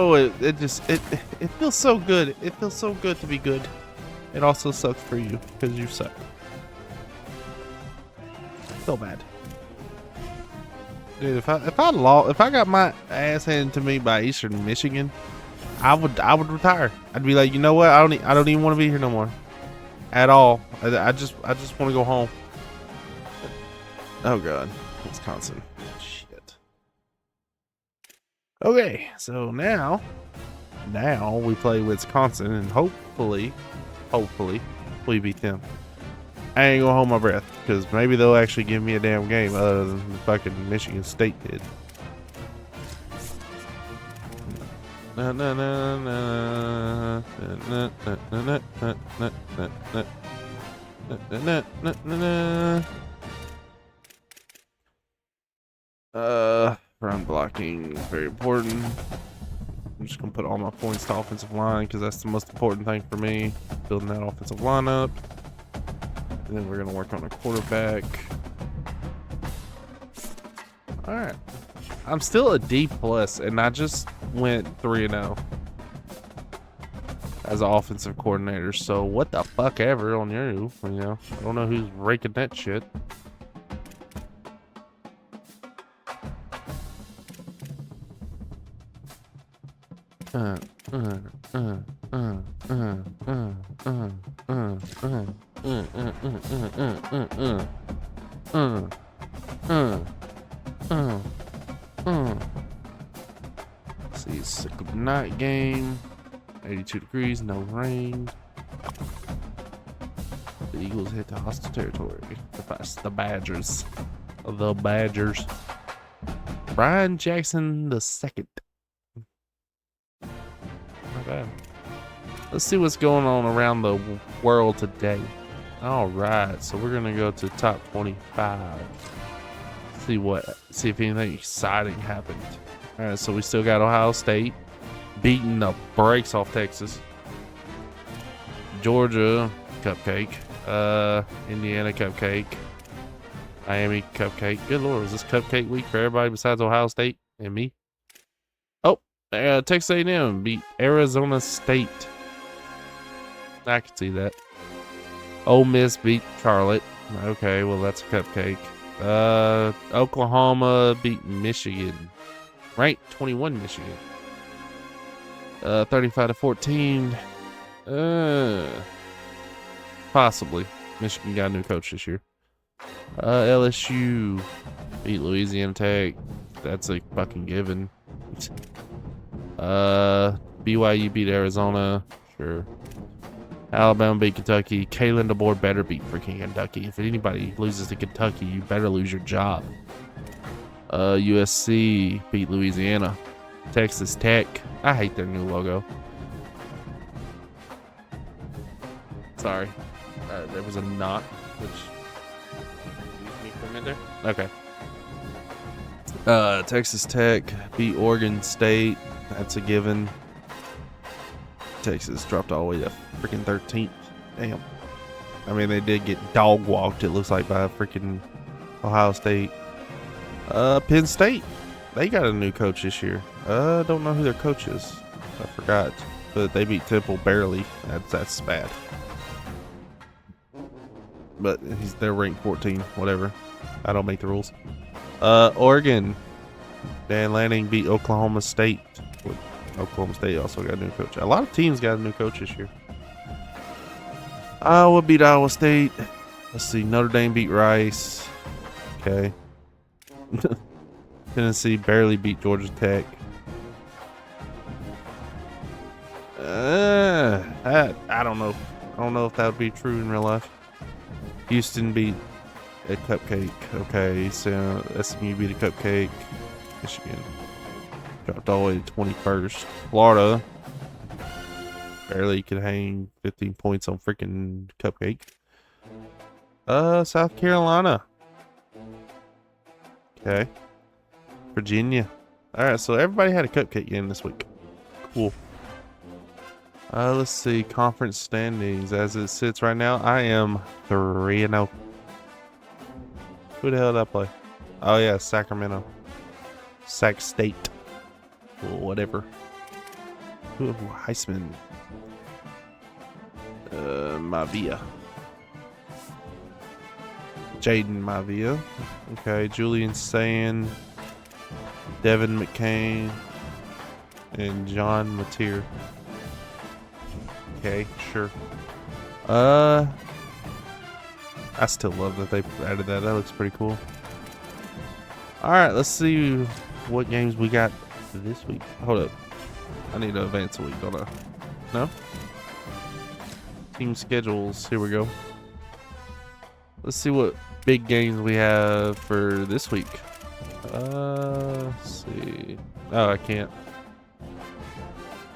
Oh, it feels so good. It feels so good to be good. It also sucks for you because you suck. So bad. Dude, if I got my ass handed to me by Eastern Michigan, I would retire. I'd be like, you know what? I don't even want to be here no more, at all. I just want to go home. Oh god, Wisconsin. Shit. Okay, so now we play Wisconsin, and hopefully, we beat them. I ain't gonna hold my breath, because maybe they'll actually give me a damn game other than the fucking Michigan State did. Run blocking is very important. I'm just gonna put all my points to offensive line because that's the most important thing for me, building that offensive line up. And then we're gonna work on a quarterback. All right, I'm still a D plus, and I just went 3-0 as an offensive coordinator. So what the fuck ever on you? You know, I don't know who's raking that shit. See, it's a good night game. 82 degrees, no rain. The Eagles hit the hostile territory. The Badgers. The Badgers. Brian Jackson II. Not bad. Let's see what's going on around the world today. Alright, so we're gonna go to top 25. See if anything exciting happened. Alright, so we still got Ohio State beating the brakes off Texas. Georgia, cupcake. Indiana, cupcake. Miami, cupcake. Good lord, is this cupcake week for everybody besides Ohio State and me? Oh, Texas A&M beat Arizona State. I can see that. Ole Miss beat Charlotte. Okay, well that's a cupcake. Oklahoma beat Michigan. Ranked 21 Michigan. 35-14. Possibly. Michigan got a new coach this year. LSU beat Louisiana Tech. That's a fucking given. BYU beat Arizona. Sure. Alabama beat Kentucky. Kalen DeBoer better beat freaking Kentucky. If anybody loses to Kentucky, you better lose your job. USC beat Louisiana. Texas Tech. I hate their new logo. Sorry. There was a knot, which... Excuse me for a minute there. Okay. Texas Tech beat Oregon State. That's a given. Texas dropped all the way to freaking 13th. Damn. I mean, they did get dog walked, it looks like, by freaking Ohio State. Penn State. They got a new coach this year. Don't know who their coach is. I forgot. But they beat Temple barely. That's bad. But they're ranked 14. Whatever. I don't make the rules. Oregon. Dan Lanning beat Oklahoma State. Oklahoma State also got a new coach. A lot of teams got a new coach this year. Iowa beat Iowa State. Let's see. Notre Dame beat Rice. Okay. Tennessee barely beat Georgia Tech. I don't know. I don't know if that would be true in real life. Houston beat a cupcake. Okay, so SMU beat a cupcake. Michigan dropped all the way to 21st. Florida barely could hang 15 points on freaking cupcake. South Carolina. Okay. Virginia. Alright, so everybody had a cupcake game this week. Cool. Let's see. Conference standings. As it sits right now, I am 3-0. Who the hell did I play? Oh, yeah. Sacramento. Sac State. Whatever. Ooh, Heisman. Mavia. Jaden Mavia. Okay, Julian Sand, Devin McCain, and John Mateer. Okay, sure. I still love that they added that. That looks pretty cool. Alright, let's see what games we got this week. Hold up. I need to advance a week, don't I? No? Team schedules. Here we go. Let's see what big games we have for this week. Let's see. Oh, I can't.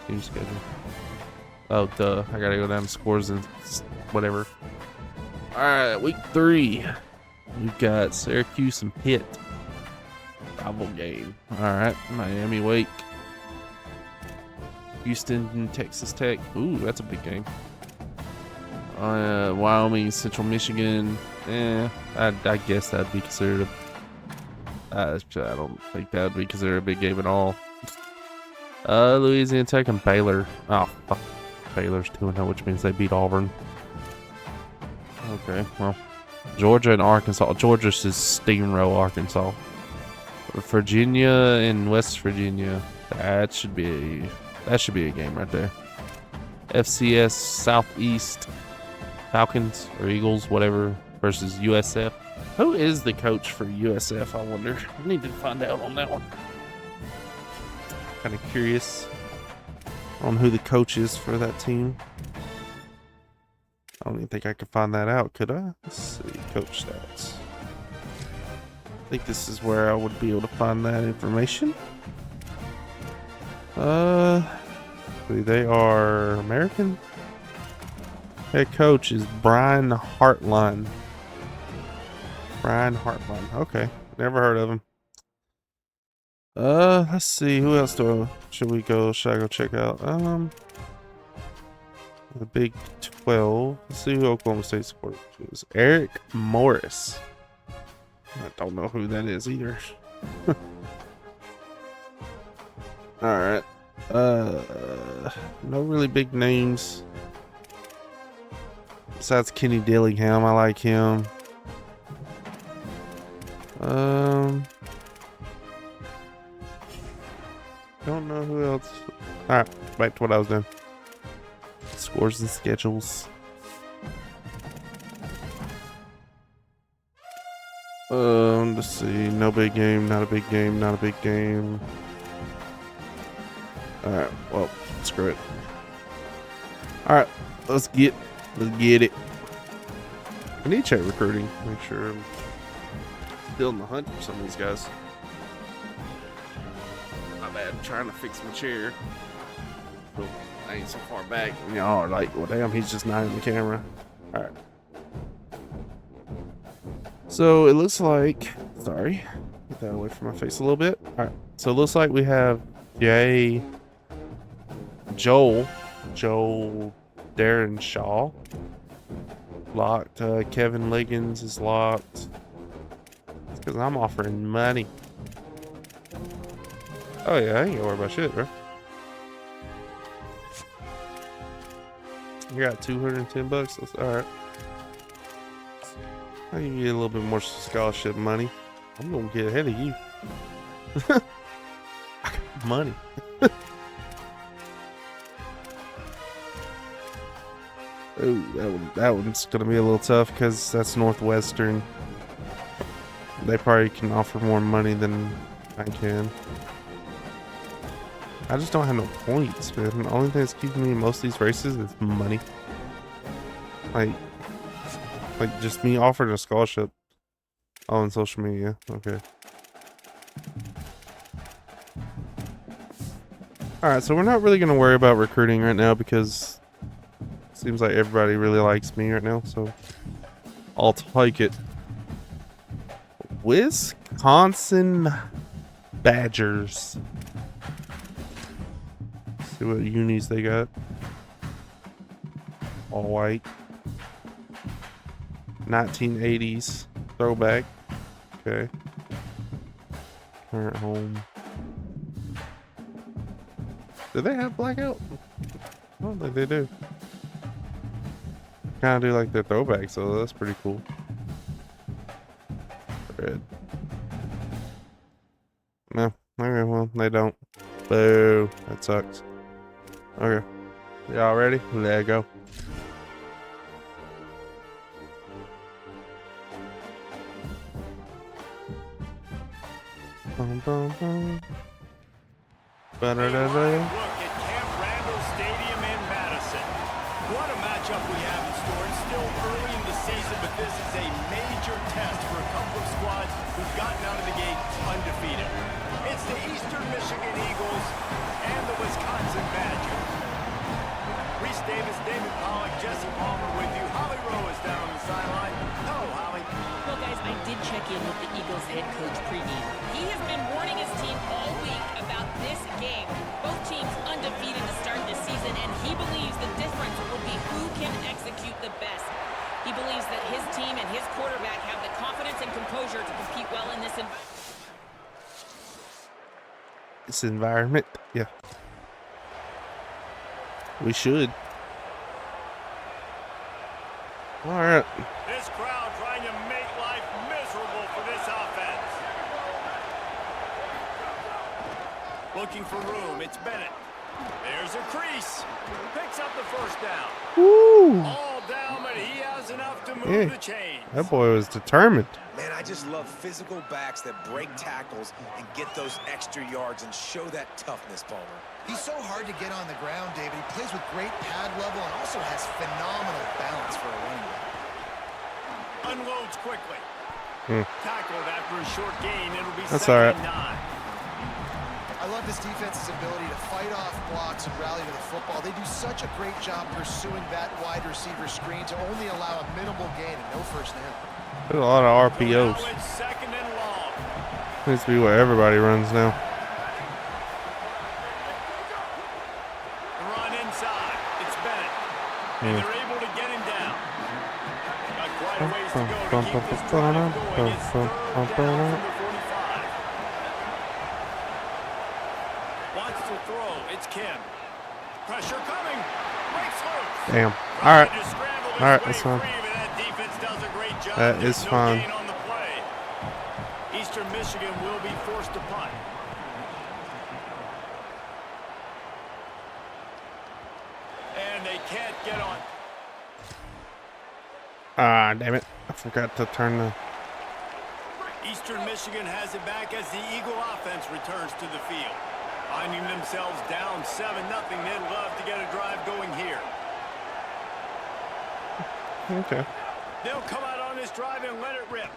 Team schedule. Oh, duh. I gotta go down to scores and whatever. Alright, week 3. We've got Syracuse and Pitt. Rival game. Alright, Miami Wake. Houston and Texas Tech. Ooh, that's a big game. Wyoming, Central Michigan. I guess that'd be considered I don't think that would be considered a big game at all. Louisiana Tech and Baylor. Oh, fuck. Baylor's 2-0, which means they beat Auburn. Okay, well. Georgia and Arkansas. Georgia's just steamroll Arkansas. Virginia and West Virginia. That should be a game right there. FCS Southeast Falcons or Eagles, whatever, versus USF. Who is the coach for USF, I wonder? I need to find out on that one. Kind of curious on who the coach is for that team. I don't even think I could find that out, could I? Let's see, coach stats. I think this is where I would be able to find that information. They are American. Head coach is Brian Hartline. Brian Hartline. Okay, never heard of him. Let's see. Who else should I go check out? The Big 12. Let's see who Oklahoma State's quarterback is. Eric Morris. I don't know who that is either. Alright. No really big names. Besides Kenny Dillingham, I like him. Don't know who else. Alright, back to what I was doing. Scores and schedules. Let's see. No big game, not a big game, not a big game. Alright, well, screw it. Alright, let's get it. I need to check recruiting. Make sure I'm still in the hunt for some of these guys. My bad, I'm trying to fix my chair. Oh, I ain't so far back. Y'all are like, well, damn, he's just not in the camera. Alright. So it looks like, sorry, get that away from my face a little bit. Alright, so it looks like we have Joel Darren Shaw locked. Kevin Liggins is locked. It's because I'm offering money. Oh yeah, I ain't gonna worry about shit, bro. You got 210 bucks. That's all right. I can get a little bit more scholarship money. I'm gonna get ahead of you. I got money. Ooh, that one's gonna be a little tough because that's Northwestern. They probably can offer more money than I can. I just don't have no points, man. The only thing that's keeping me in most of these races is money. Like just me offering a scholarship on social media. Okay. Alright, so we're not really gonna worry about recruiting right now because it seems like everybody really likes me right now, so I'll take it. Wisconsin Badgers. See what unis they got. All white. 1980s throwback. Okay. Current home. Do they have blackout? I don't think they do. Kind of do like their throwback, so that's pretty cool. Red. No. Okay, well, they don't. Boo. That sucks. Okay. Y'all ready? Let go. Boom, boom, boom. Ba-da-da-da. What a matchup we have in store. It's still early in the season, but this is a major test for a couple of squads who've gotten out of the gate undefeated. It's the Eastern Michigan Eagles and the Wisconsin Badgers. Reese Davis, David Pollack, Jesse Palmer with you. Holly Rowe is down on the sideline. Hello, Holly. Well, guys, I did check in with the Eagles head coach pregame. He has been warning his team all week about this game. Both teams undefeated to start this season, and he believes the difference will be who can execute the best. He believes that his team and his quarterback have the confidence and composure to compete well in this environment. This environment, yeah. We should. All right. This crowd trying to make life miserable for this offense. Looking for room. It's Bennett. There's a crease. Picks up the first down. Woo! All down, but he has enough to move the chains. That boy was determined. Man, I just love physical backs that break tackles and get those extra yards and show that toughness, Palmer. He's so hard to get on the ground, David. He plays with great pad level and also has phenomenal balance for a running back. Unloads quickly. Tackled after a short gain. It'll be That's second all right. and 9. I love this defense's ability to fight off blocks and rally to the football. They do such a great job pursuing that wide receiver screen to only allow a minimal gain and no first down. There's a lot of So RPOs. now it's second and long. Needs to be what everybody runs now. The run inside. It's Bennett. And they're able to get him down. Got quite a ways to go to keep this drive going. It's third down from the 45. Wants to throw. It's Kim. Pressure coming. Breaks loose. Damn. All right. Trying to scramble his All right, way that's fine. free, but that defense does a great job. That There's is no fine. gain on the play. Eastern Michigan will be forced to punt. And they can't get on. Ah, damn it. I forgot to turn the... Eastern Michigan has it back as the Eagle offense returns to the field. Finding themselves down 7-0, they'd love to get a drive going here. Okay. They'll come out on this drive and let it rip.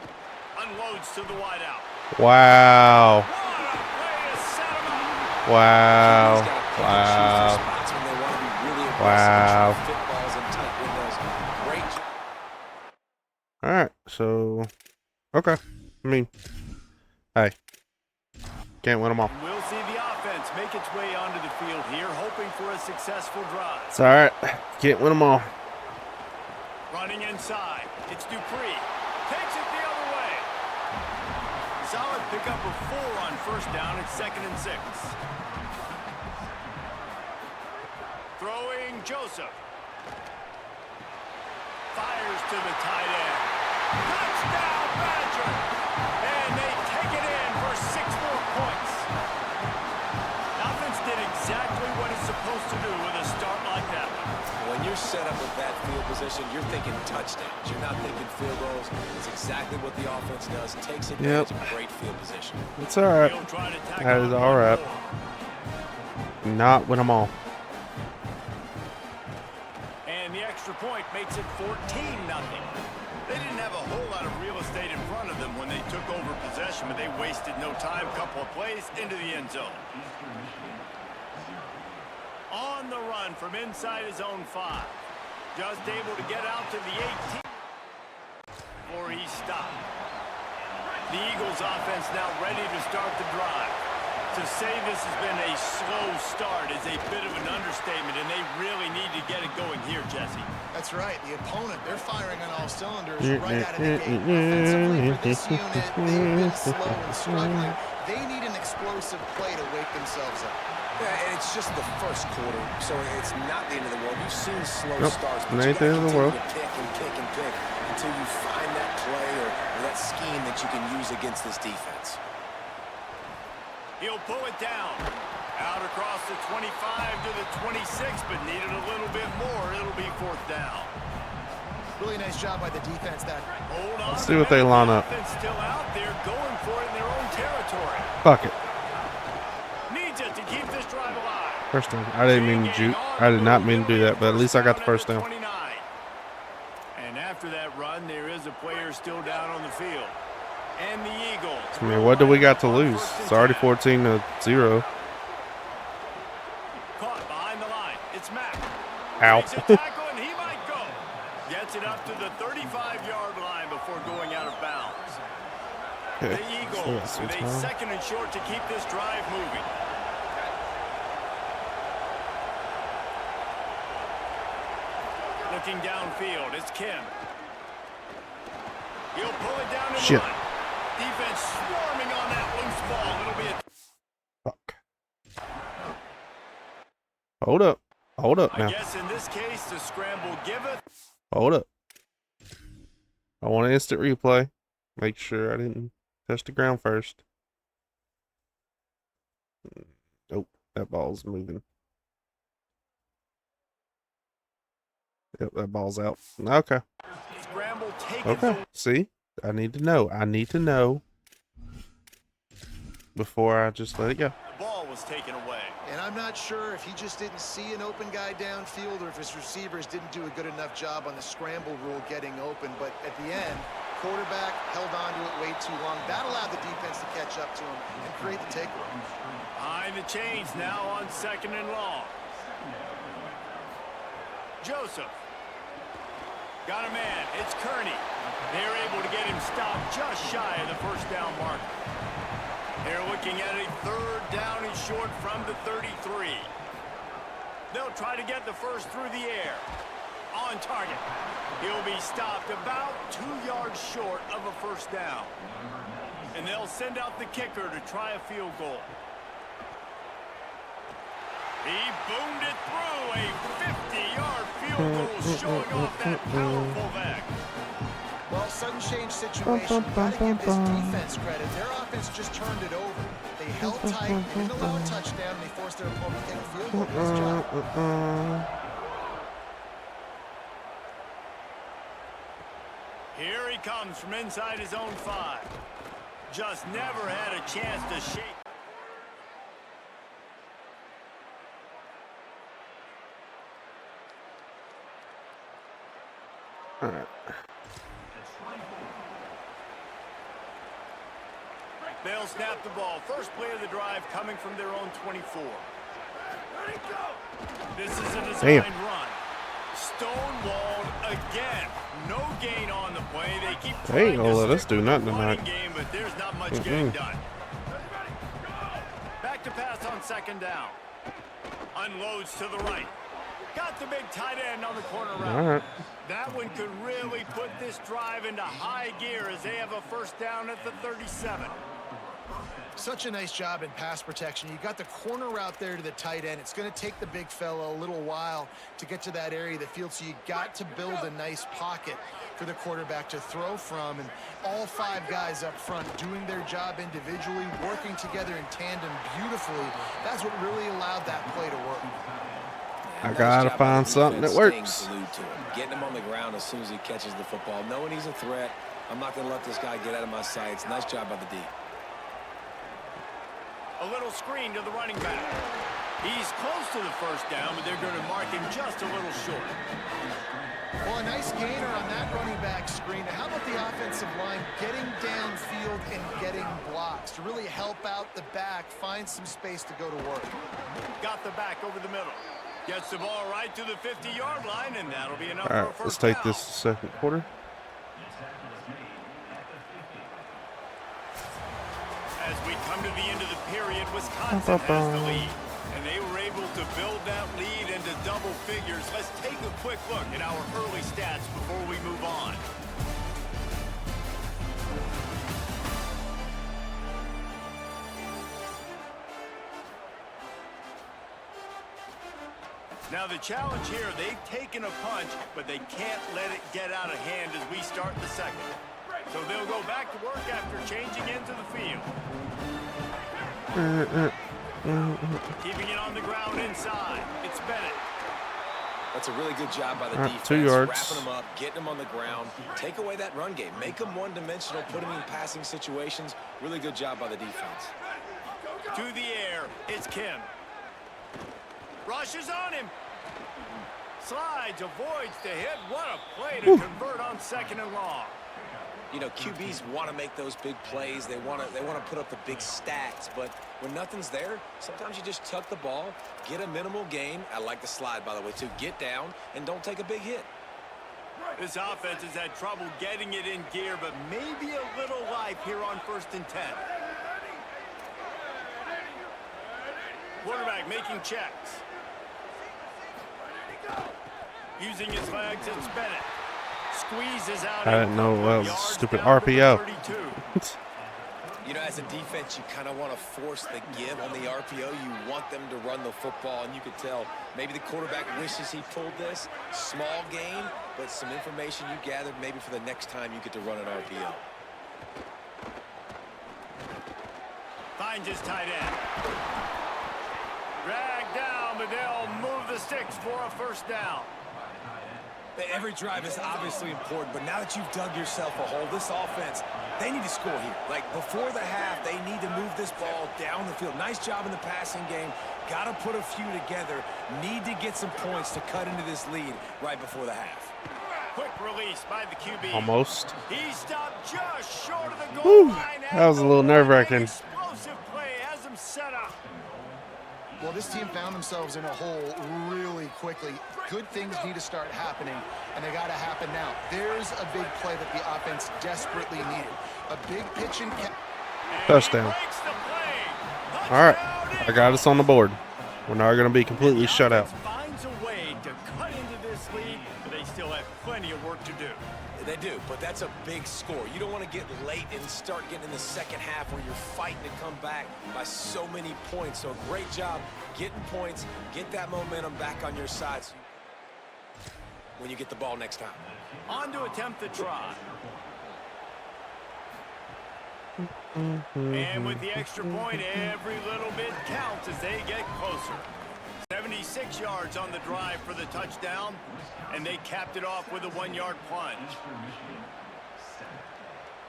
Unloads to the wideout. Wow. What a way to set him up. Wow. He's got to pick and choose their Wow. spots when they want to be really aggressive Wow. and try to fit balls in tight windows. Great job. All right. So, okay. I mean, hey. Can't win them all. We'll see the offense make its way onto the field here, hoping for a successful drive. It's all right. Can't win them all. Running inside. It's Dupree. Takes it the other way. Solid pickup of 4 on first down. It's 2nd and 6. Throwing Joseph. Fires to the tight end. Touchdown, Badger! And they take it in for 6 more points. Offense did exactly what it's supposed to do with a start like that one. When you're set up with that field position, you're thinking touchdowns. You're not thinking field goals. It's exactly what the offense does. Takes advantage of great field position. It's all right. He'll try to tackle That is on all right. 4. Not win them all. And the extra point makes it 14-0. They didn't have a whole lot of real estate in front of them when they took over possession, but they wasted no time. Couple of plays into the end zone. On the run from inside his own 5. Just able to get out to the 18 before he stopped. The Eagles offense now ready to start the drive. To say this has been a slow start is a bit of an understatement, and they really need to get it going here, Jesse. That's right. The opponent, they're firing on all cylinders right out of the gate. Offensively, for this unit, they've been slow and struggling. They need an explosive play to wake themselves up. Yeah, and it's just the first quarter, so it's not the end of the world. You've seen slow Nope, starts, it but you ain't the gotta end of the continue world. to pick and pick and pick until you find that play or that scheme that you can use against this defense. He'll pull it down. Out across the 25 to the 26, but needed a little bit more. It'll be 4th down. Really nice job by the defense. That Hold on. Let's see what they line up. The offense still out there going for it in their own territory. Fuck it. Needs it to keep this drive alive. First down. I didn't mean to shoot. I did not mean to do that, but at least I got the first down. And after that run, there is a player still down on the field. And the Eagles. I mean, what do we got to lose? It's already 14-0. Caught behind the line. It's Mack. Ow. Makes a tackle and he might go. Gets it up to the 35-yard line before going out of bounds. Okay. The Eagles with a 2nd and short to keep this drive moving. Looking downfield, it's Kim. He'll pull it down and Shit. run. Defense swarming on that loose ball. It'll be a Fuck. Hold up. Hold up I now. guess in this case, the scramble giveth. Hold up. I want an instant replay. Make sure I didn't touch the ground first. Nope, that ball's moving. Yep, that ball's out. Okay. Scramble taken. Okay. See? I need to know. I need to know before I just let it go. The ball was taken away. And I'm not sure if he just didn't see an open guy downfield or if his receivers didn't do a good enough job on the scramble rule getting open. But at the end, quarterback held on to it way too long. That allowed the defense to catch up to him and create the takeaway. Behind the chains now on 2nd and long. Joseph. Got a man. It's Kearney. They're able to get him stopped just shy of the 1st down marker. They're looking at a 3rd down and short from the 33. They'll try to get the first through the air. On target. He'll be stopped about 2 yards short of a 1st down. And they'll send out the kicker to try a field goal. He boomed it through. A 50-yard field goal showing off that powerful back. Well, sudden change situation. Gotta give this defense credit. Their offense just turned it over. They held tight, they didn't allow a touchdown, and they forced their opponent to take a field goal. Nice job. Here he comes from inside his own 5. Just never had a chance to shake. All right. They'll snap the ball. First play of the drive coming from their own 24. This is a designed run. Stonewalled again. No gain on the play. They keep They ain't trying gonna to let us stick do with the nothing running tonight. game, but there's not much getting done. Back to pass on 2nd down. Unloads to the right. Got the big tight end on the corner route. All right. That one could really put this drive into high gear as they have a 1st down at the 37. Such a nice job in pass protection. You got the corner route there to the tight end. It's going to take the big fella a little while to get to that area of the field, so you got to build a nice pocket for the quarterback to throw from. And all 5 guys up front doing their job individually, working together in tandem beautifully. That's what really allowed that play to work. I gotta find something that works. Getting him on the ground as soon as he catches the football, knowing he's a threat. I'm not going to let this guy get out of my sights. Nice job by the D. A little screen to the running back. He's close to the 1st down, but they're going to mark him just a little short. Well, a nice gainer on that running back screen. Now, how about the offensive line getting downfield and getting blocks to really help out the back, find some space to go to work? Got the back over the middle. Gets the ball right to the 50-yard line, and that'll be enough All for a right, 1st let's take down. this 2nd quarter. As we come to the end of the period, Wisconsin has the lead, and they were able to build that lead into double figures. Let's take a quick look at our early stats before we move on. Now the challenge here, they've taken a punch, but they can't let it get out of hand as we start the second. So they'll go back to work after changing into the field. Keeping it on the ground inside. It's Bennett. That's a really good job by the defense. 2 yards. Wrapping them up, getting them on the ground. Take away that run game. Make them one-dimensional, put them in passing situations. Really good job by the defense. To the air, it's Kim. Rushes on him. Slides, avoids the hit. What a play to convert on 2nd and long. You know, QBs want to make those big plays. They want to put up the big stats. But when nothing's there, sometimes you just tuck the ball, get a minimal gain. I like the slide, by the way, too. Get down and don't take a big hit. This offense has had trouble getting it in gear, but maybe a little life here on 1st and 10. Quarterback making checks. Using his legs, it's Bennett. Squeezes out. I didn't know that was a stupid RPO. You know, as a defense, you kind of want to force the give on the RPO. You want them to run the football, and you could tell maybe the quarterback wishes he pulled this. Small gain, but some information you gathered maybe for the next time you get to run an RPO. Finds his tight end. Drag down, but they'll move the sticks for a 1st down. Every drive is obviously important, but now that you've dug yourself a hole, this offense, they need to score here. Like, before the half, they need to move this ball down the field. Nice job in the passing game. Got to put a few together. Need to get some points to cut into this lead right before the half. Quick release by the QB. Almost. He stopped just short of the goal line. That was a little nerve-wracking. Explosive play has him set up. Well, this team found themselves in a hole really quickly. Good things need to start happening, and they got to happen now. There's a big play that the offense desperately needed. A big pitch and Touchdown. All right, I got us on the board. We're not going to be completely shut out. Finds a way to cut into this lead, but they still have plenty of work to do. They do, but that's a big score. You don't want to get late and start getting in the second half where you're fighting to come back by so many points. So great job getting points, get that momentum back on your side when you get the ball next time. On to attempt the try. And with the extra point, every little bit counts as they get closer. 76 yards on the drive for the touchdown, and they capped it off with a 1-yard plunge.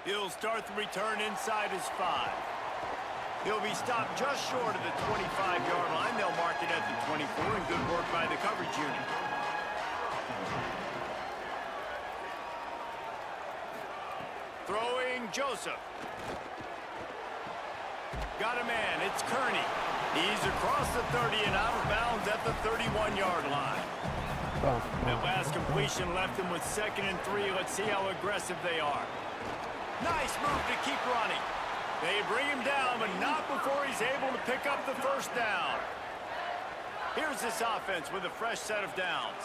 He'll start the return inside his 5. He'll be stopped just short of the 25-yard line. They'll mark it at the 24, and good work by the coverage unit. Throwing Joseph. Got a man, it's Kearney. He's across the 30 and out of bounds at the 31-yard line. That last completion left him with 2nd and 3. Let's see how aggressive they are. Nice move to keep running. They bring him down, but not before he's able to pick up the 1st down. Here's this offense with a fresh set of downs.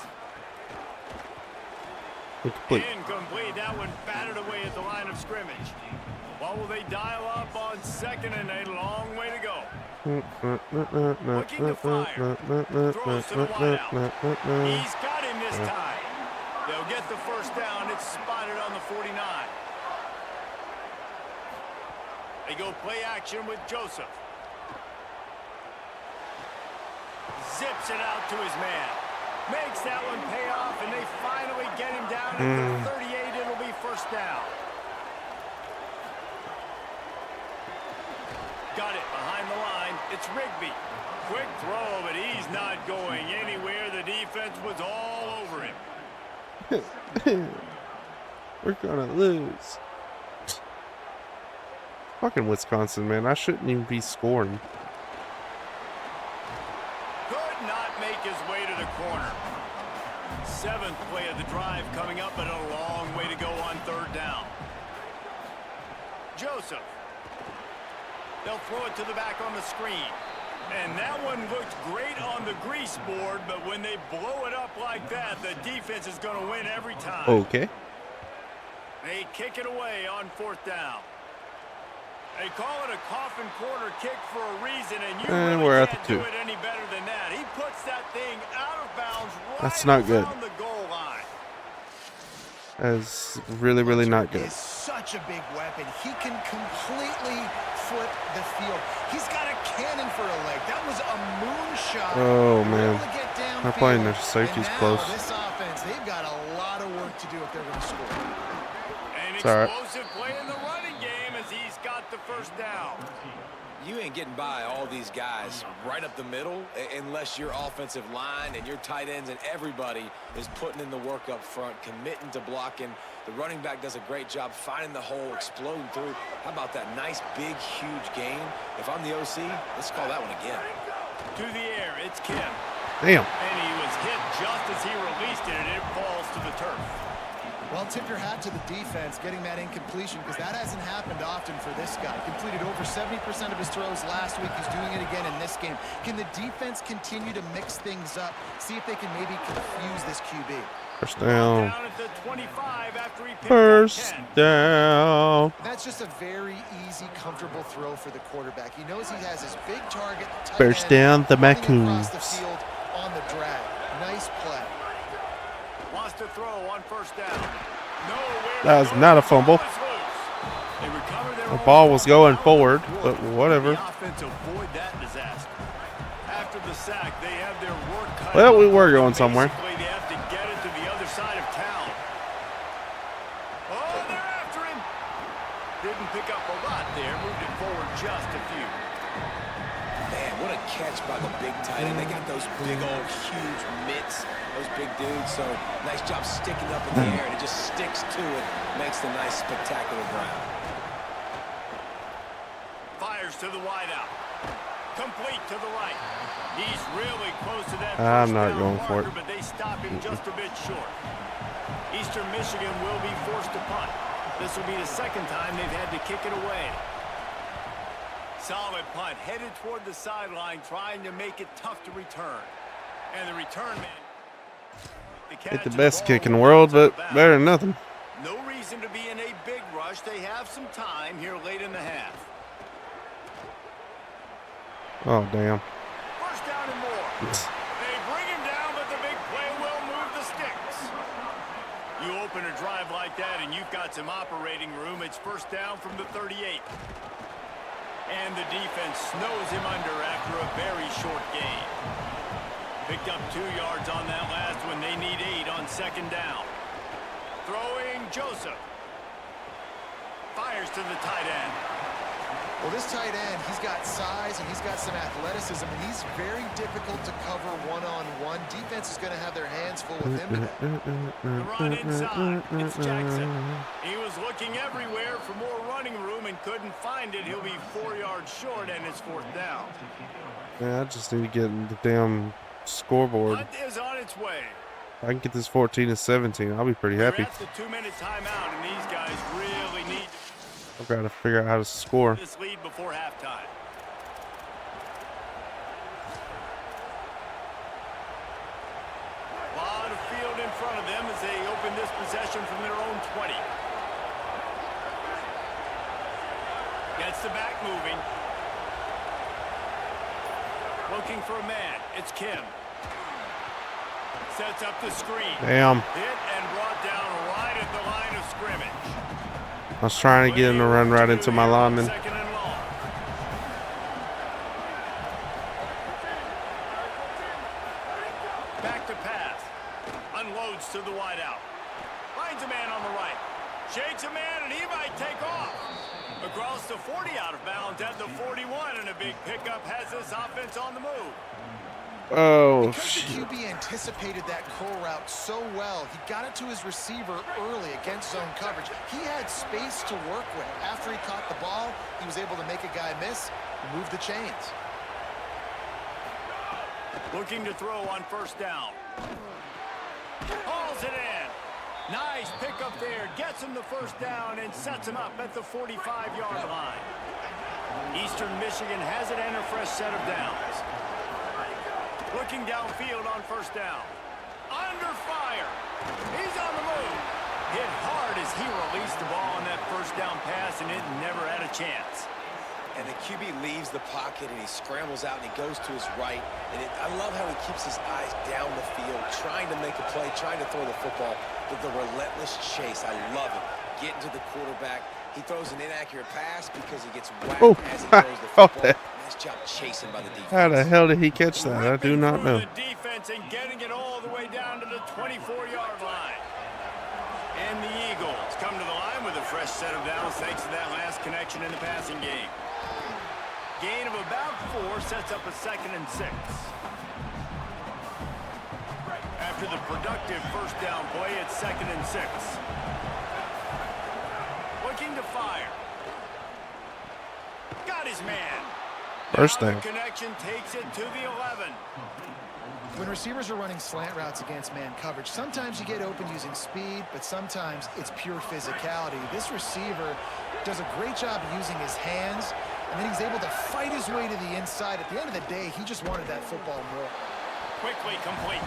Incomplete. That one batted away at the line of scrimmage. What will they dial up on 2nd and a long way to go? Looking to fire. Throws to the wideout. He's got him this time. They'll get the 1st down. It's spotted on the 49. They go play action with Joseph. Zips it out to his man. Makes that one pay off, and they finally get him down at the 38. It'll be 1st down. Got it behind the line. It's Rigby. Quick throw, but he's not going anywhere. The defense was all over him. We're gonna lose. Fucking Wisconsin, man. I shouldn't even be scoring. Could not make his way to the corner. 7th play of the drive coming up, but a long way to go on 3rd down. Joseph. They'll throw it to the back on the screen. And that one looked great on the grease board, but when they blow it up like that, the defense is going to win every time. Okay. They kick it away on 4th down. They call it a coffin corner kick for a reason, and you And really we're at can't the do 2. it any better than that. He puts that thing out of bounds right That's not good. around the goal line. That's really, really not good. Is such a big weapon. He can completely flip the field. He's got a cannon for a leg. That was a moonshot. Oh, man. Able to get downfield. They're playing their safeties And now close. This offense, they've got a lot of work to do if they're going to score. An It's all right. explosive play in the running game as he's got the first down. You ain't getting by all these guys right up the middle unless your offensive line and your tight ends and everybody is putting in the work up front, committing to blocking. The running back does a great job finding the hole, exploding through. How about that nice, big, huge gain? If I'm the OC, let's call that one again. To the air, it's Kim. Damn. And he was hit just as he released it, and it falls to the turf. Well, tip your hat to the defense getting that incompletion because that hasn't happened often for this guy. Completed over 70% of his throws last week. He's doing it again in this game. Can the defense continue to mix things up? See if they can maybe confuse this QB. First down. Down at the 25 after he picked First up 10. down. That's just a very easy, comfortable throw for the quarterback. He knows he has his big target. Tight First end, down, the running across the Macoons. field on the drag. Nice play. Wants to throw on first down. Nowhere That to was go. not a The fumble. ball is loose. They recover their The own ball was going football. forward, Good but work. whatever. The offense avoid that disaster. After the sack, they have their work cut Well, out. we were going somewhere. Basically, they have to get it to the other side of town. Oh, they're after him. Didn't pick up a lot there. Moved it forward just a few. Man, what a catch by the big tight end. They got those big old huge mitts, those big dudes. So nice job sticking up in the air, and it just sticks to it. Makes the nice spectacular ground. Fires to the wideout. Complete to the right. He's really close to that I'm first not down going for marker, it. but they stop him just a bit short. Eastern Michigan will be forced to punt. This will be the second time they've had to kick it away. Solid punt, headed toward the sideline, trying to make it tough to return. And the return man. Ain't the best kick in the world, but better than nothing. No reason to be in a big rush. They have some time here late in the half. Oh, damn. First down and more. They bring him down, but the big play will move the sticks. You open a drive like that, and you've got some operating room. It's first down from the 38. And the defense snows him under after a very short gain. Picked up 2 yards on that last one. They need 8 on second down. Throwing Joseph. Fires to the tight end. Well, this tight end, he's got size and he's got some athleticism, and he's very difficult to cover one-on-one. Defense is going to have their hands full with him today. The run inside. It's Jackson. He was looking everywhere for more running room and couldn't find it. He'll be 4 yards short, and it's fourth down. Yeah, I just need to get in the damn scoreboard. Hunt is on its way. If I can get this 14-17, I'll be pretty happy. We're at the 2-minute timeout, and these guys really need I've got to figure out how to score. this lead before halftime. A lot of field in front of them as they open this possession from their own 20. Gets the back moving. Looking for a man. It's Kim. Sets up the screen. Damn. Hit and brought down right at the line of scrimmage. I was trying to get him to run right into my lineman. Second and long. Back to pass. Unloads to the wideout. Finds a man on the right. Shakes a man, and he might take off. Across the 40, out of bounds at the 41, and a big pickup has this offense on the move. Oh, Because shit. the QB anticipated that curl route so well, he got it to his receiver early against zone coverage. He had space to work with. After he caught the ball, he was able to make a guy miss, move the chains. Looking to throw on first down. Hauls it in. Nice pickup there. Gets him the first down and sets him up at the 45-yard line. Eastern Michigan has it and a fresh set of downs. Looking downfield on first down. Under fire. He's on the move. Hit hard as he released the ball on that first down pass, and it never had a chance. And the QB leaves the pocket, and he scrambles out, and he goes to his right. And I love how he keeps his eyes down the field, trying to make a play, trying to throw the football, but the relentless chase. I love it. Getting to the quarterback. He throws an inaccurate pass because he gets whacked as he throws the football. Nice job chasing by the defense. How the hell did he catch that? I do not know. The defense and getting it all the way down to the 24-yard line. And the Eagles come to the line with a fresh set of downs thanks to that last connection in the passing game. Gain of about 4 sets up a 2nd and 6. After the productive first down play, it's 2nd and 6. Looking to fire. Got his man. First Now down. the connection takes it to the 11. When receivers are running slant routes against man coverage, sometimes you get open using speed, but sometimes it's pure physicality. This receiver does a great job using his hands, and then he's able to fight his way to the inside. At the end of the day, he just wanted that football more. Quickly complete.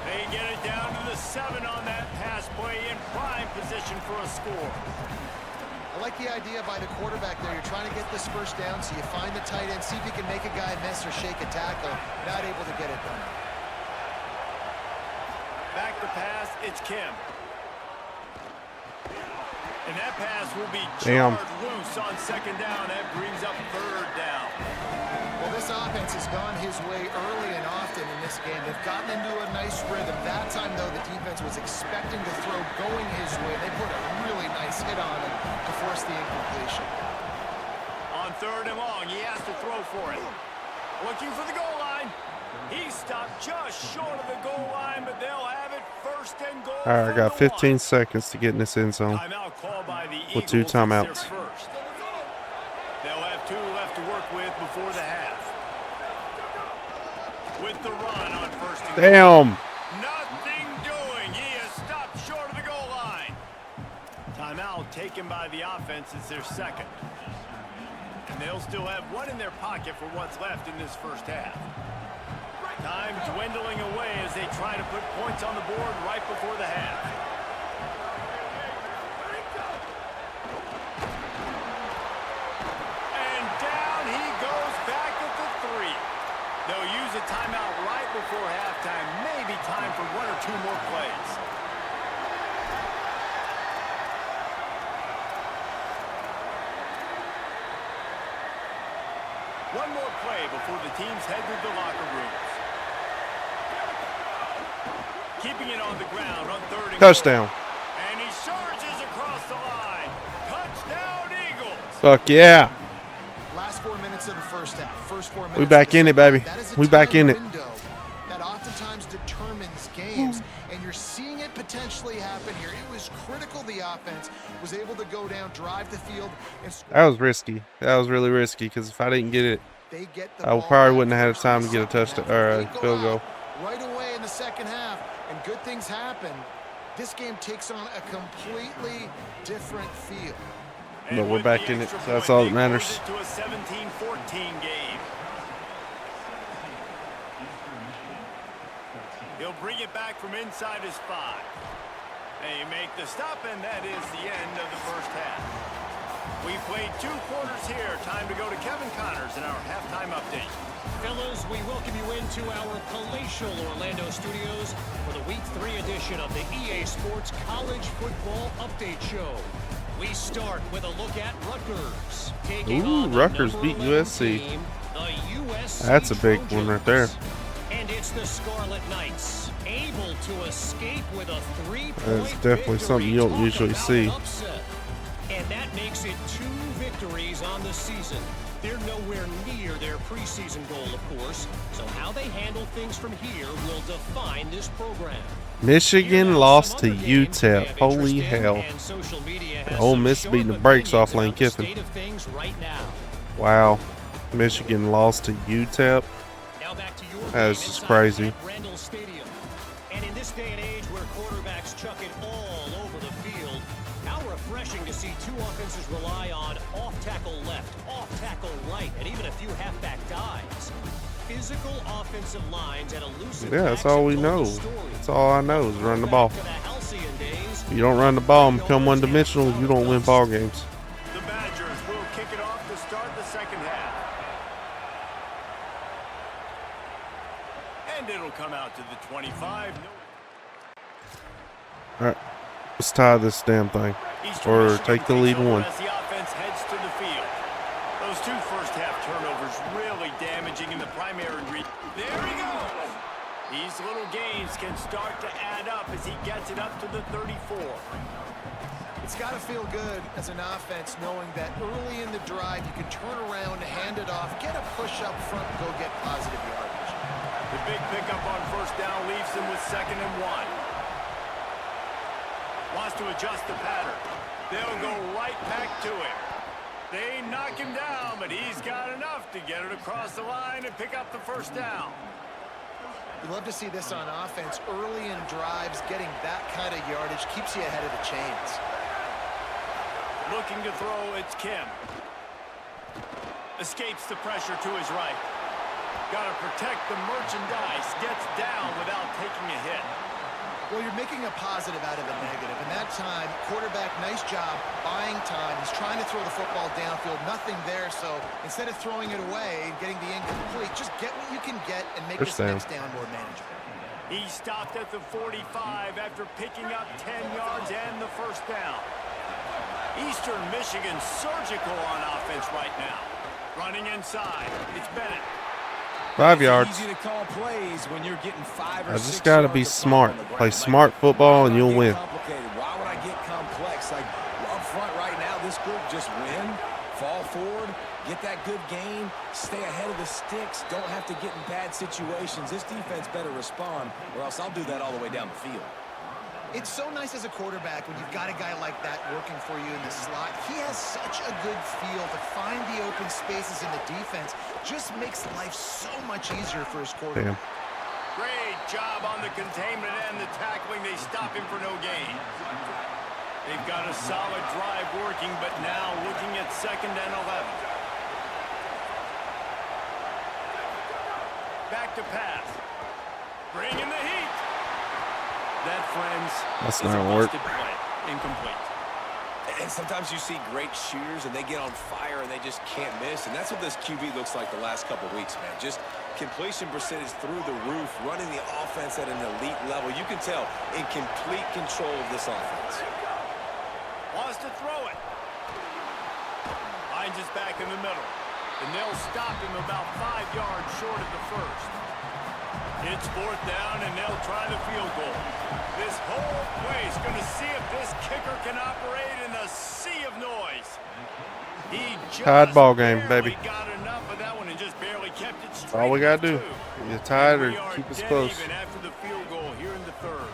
They get it down to the 7 on that pass play in prime position for a score. I like the idea by the quarterback there. You're trying to get this first down, so you find the tight end, see if you can make a guy miss or shake a tackle. Not able to get it done. Back to pass, it's Kim. And that pass will be jarred loose on 2nd down. That brings up 3rd down. Well, this offense has gone his way early and often in this game. They've gotten into a nice rhythm. That time, though, the defense was expecting to throw going his way. They put a really nice hit on him to force the incompletion. On 3rd and long, he has to throw for it. Looking for the goal line. He stopped just short of the goal line, but they'll have it 1st and goal. All right, I got 15 seconds to get in this end zone. Timeout called by the with 2 Eagles. timeouts. They'll have 2 left to work with before the half. With the run on 1st and Damn. goal. Nothing doing. He is stopped short of the goal line. Timeout taken by the offense. It's their 2nd. And they'll still have 1 in their pocket for what's left in this first half. Time dwindling away as they try to put points on the board right before the half. And down he goes back at the 3. They'll use a timeout right before halftime. Maybe time for 1 or 2 more plays. One more play before the teams head to the locker rooms. Keeping it on the ground on 3rd and Touchdown. goal. And he surges across the line. Touchdown, Eagles. Fuck yeah. Last 4 minutes of the first half. First 4 minutes. We back in it, baby. That is a We back time in it. window that oftentimes determines games, and you're seeing it potentially happen here. It was critical the offense was able to go down, drive the field, and That was risky. That was really risky because if I didn't get it, they get the I ball probably back wouldn't have had first time and to get a second. touchdown or a They go field goal. out right away in the second half, and good things happen. This game takes on a completely different feel. But we're back in it, so that's all that matters. To a 17-14 game. He'll bring it back from inside his 5. They make the stop, and that is the end of the first half. We played 2 quarters here. Time to go to Kevin Connors in our halftime update. Fellas, we welcome you into our palatial Orlando studios for the Week 3 edition of the EA Sports College Football Update Show. We start with a look at Rutgers. Taking Ooh, on the Rutgers number beat 11 USC. team, the USC That's a big one right there. Trojans. And it's the Scarlet Knights, able to escape with a 3-point That's definitely something you don't victory. usually Talk see. about an upset. And that makes it 2 victories on the season. They're nowhere near their preseason goal, of course. So how they handle things from here will define this program. Michigan lost to UTEP. Holy hell. Ole Miss beating the brakes off Lane Kiffin. Wow. Michigan lost to UTEP. That is just crazy. And in this day and age where quarterbacks chuck it all over the field, how refreshing to see 2 offenses rely on off-tackle left, off-tackle right, and even a few halfback dives. Physical offensive lines and elusive Yeah, that's all we know. That's all I know is run the ball. If you don't run the ball and become one-dimensional, you don't win ball games. The Badgers will kick it off to start the second half. All right, let's tie this damn thing, or take the lead one. As the offense heads to the field. Those two first half turnovers really damaging in the primary read. There he goes. These little gains can start to add up as he gets it up to the 34. It's got to feel good as an offense knowing that early in the drive you can turn around, hand it off, get a push up front, and go get positive yardage. The big pickup on first down leaves him with 2nd and 1. Wants to adjust the pattern. They'll go right back to him. They knock him down, but he's got enough to get it across the line and pick up the first down. You love to see this on offense. Early in drives, getting that kind of yardage keeps you ahead of the chains. Looking to throw, it's Kim. Escapes the pressure to his right. Got to protect the merchandise. Gets down without taking a hit. Well, you're making a positive out of a negative. And that time, quarterback, nice job buying time. He's trying to throw the football downfield. Nothing there. So instead of throwing it away and getting the incomplete, just get what you can get and make this next down more manageable. He stopped at the 45 after picking up 10 yards and the first down. Eastern Michigan surgical on offense right now. Running inside. It's Bennett. 5 yards. It's easy to call plays when you're getting 5 or 6 I just got to be smart. Play smart football and you'll win. Why would I get complex? Like up front right now, this group just win, fall forward, get that good gain, stay ahead of the sticks, don't have to get in bad situations. This defense better respond, or else I'll do that all the way down the field. It's so nice as a quarterback when you've got a guy like that working for you in the slot. He has such a good feel to find the open spaces in the defense. Just makes life so much easier for his quarterback. Damn. Great job on the containment and the tackling. They stop him for no gain. They've got a solid drive working, but now looking at 2nd and 11. Back to pass. Bring in the heat. That, friends, That's is not a gonna work. busted play. Incomplete. And sometimes you see great shooters and they get on fire and they just can't miss. And that's what this QB looks like the last couple of weeks, man. Just completion percentage through the roof, running the offense at an elite level. You can tell in complete control of this offense. Wants to throw it. Finds his back in the middle. And they'll stop him about 5 yards short of the first. It's 4th down, and they'll try the field goal. This whole place going to see if this kicker can operate in the sea of noise. He just Tied ball game, baby. got enough of that one and just barely kept it straight. All we got to do. too. Get tied or We are keep us dead close. even after the field goal here in the 3rd.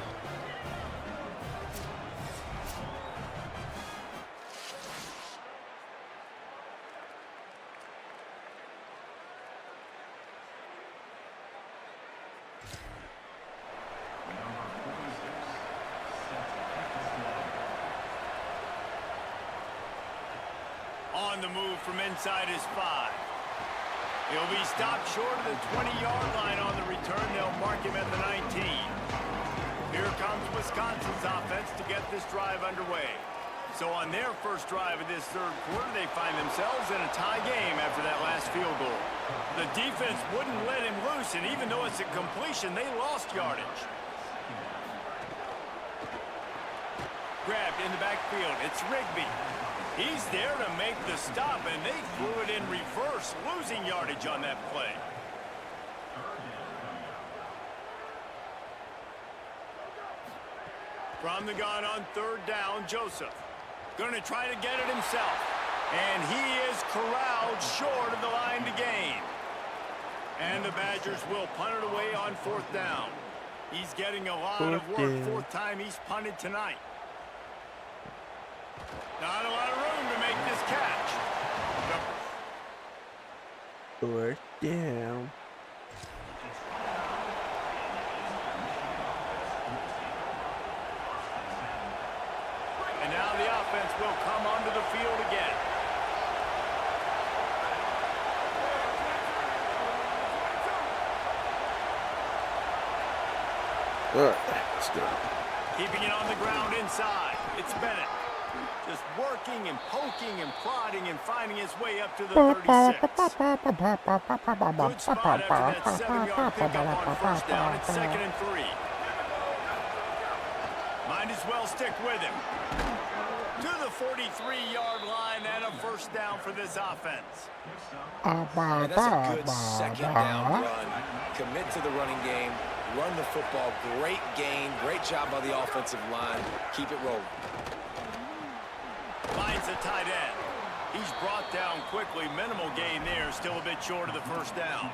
On the move from inside his 5. He'll be stopped short of the 20-yard line on the return. They'll mark him at the 19. Here comes Wisconsin's offense to get this drive underway. So on their first drive of this 3rd quarter, they find themselves in a tie game after that last field goal. The defense wouldn't let him loose, and even though it's a completion, they lost yardage. Grabbed in the backfield. It's Rigby. He's there to make the stop, and they threw it in reverse, losing yardage on that play. From the gun on 3rd down, Joseph. Going to try to get it himself. And he is corralled short of the line to gain. And the Badgers will punt it away on 4th down. He's getting a lot of work. 4th time he's punted tonight. Not a lot of room to make this catch. 4th down. And now the offense will come onto the field again. All right, let's go. Keeping it on the ground inside. It's Bennett. Just working and poking and prodding and finding his way up to the 36. Good spot after that 7-yard pickup on first down. It's 2nd and 3. Might as well stick with him. To the 43-yard line and a first down for this offense. And that's a good second down run. Commit to the running game. Run the football. Great gain. Great job by the offensive line. Keep it rolling. Finds a tight end. He's brought down quickly. Minimal gain there. Still a bit short of the first down.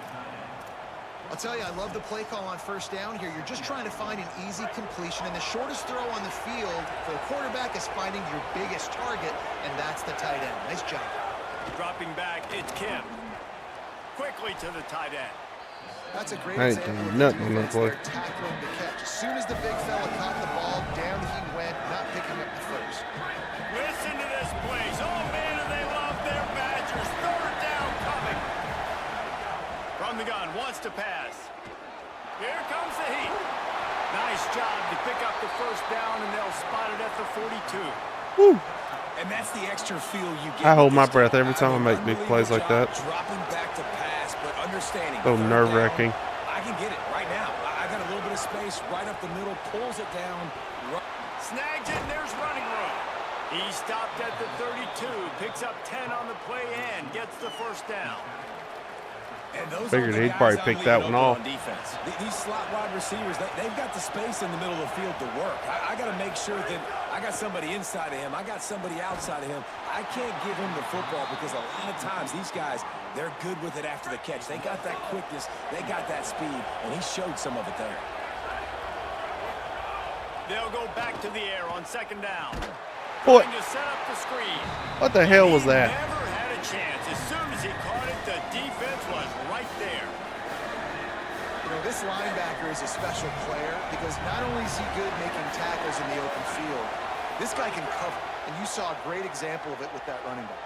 I'll tell you, I love the play call on first down here. You're just trying to find an easy completion, and the shortest throw on the field for the quarterback is finding your biggest target, and that's the tight end. Nice job. Dropping back, it's Kim. Quickly to the tight end. That's a great I ain't example doing of nothing the on that defense play. there tackling the catch. As soon as the big fella caught the ball, down he went, not picking up the first. Listen to this place. Oh, man, do they love their Badgers. Third down coming. From the gun, wants to pass. Here comes the heat. Nice job to pick up the first down, and they'll spot it at the 42. Woo. And that's the extra feel you get. I hold with my this breath team. every time I make big plays like that. Dropping back to pass, but understanding. So third nerve-wracking. down, I can get it right now. I got a little bit of space right up the middle, pulls it down. Snags it, and there's running room. He stopped at the 32, picks up 10 on the play, and gets the first down. And those Figured are the he'd guys probably I'm pick leaving that one open off. on defense. These slot wide receivers, they've got the space in the middle of the field to work. I got to make sure that I got somebody inside of him. I got somebody outside of him. I can't give him the football because a lot of times these guys, they're good with it after the catch. They got that quickness. They got that speed, and he showed some of it there. They'll go back to the air on second down. What? Trying to set up the screen. What the hell was He that? never had a chance. As soon as he caught it, the defense was right there. You know, this linebacker is a special player because not only is he good making tackles in the open field, this guy can cover. And you saw a great example of it with that running back.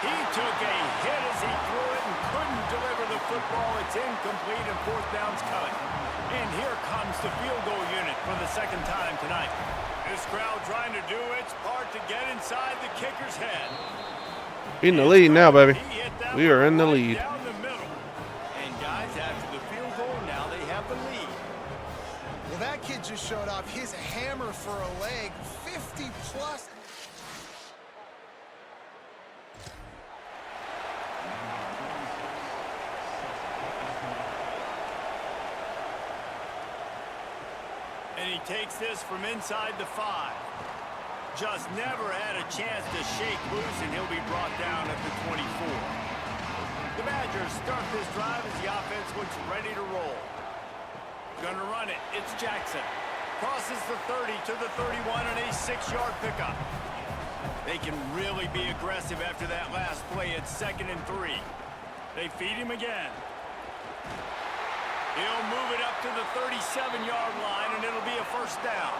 He took a hit as he threw it and couldn't deliver the football. It's incomplete and fourth down's coming. And here comes the field goal unit for the second time tonight. This crowd trying to do its part to get inside the kicker's head. In the lead now, baby. He hit that We are in the one lead. down the middle. And guys, after the field goal, now they have the lead. Well, that kid just showed off his hammer for a leg, 50 plus. And he takes this from inside the 5. Just never had a chance to shake loose, and he'll be brought down at the 24. The Badgers start this drive as the offense looks ready to roll. Gonna run it. It's Jackson. Crosses the 30 to the 31 and a 6-yard pickup. They can really be aggressive after that last play. It's 2nd and 3. They feed him again. He'll move it up to the 37-yard line, and it'll be a first down.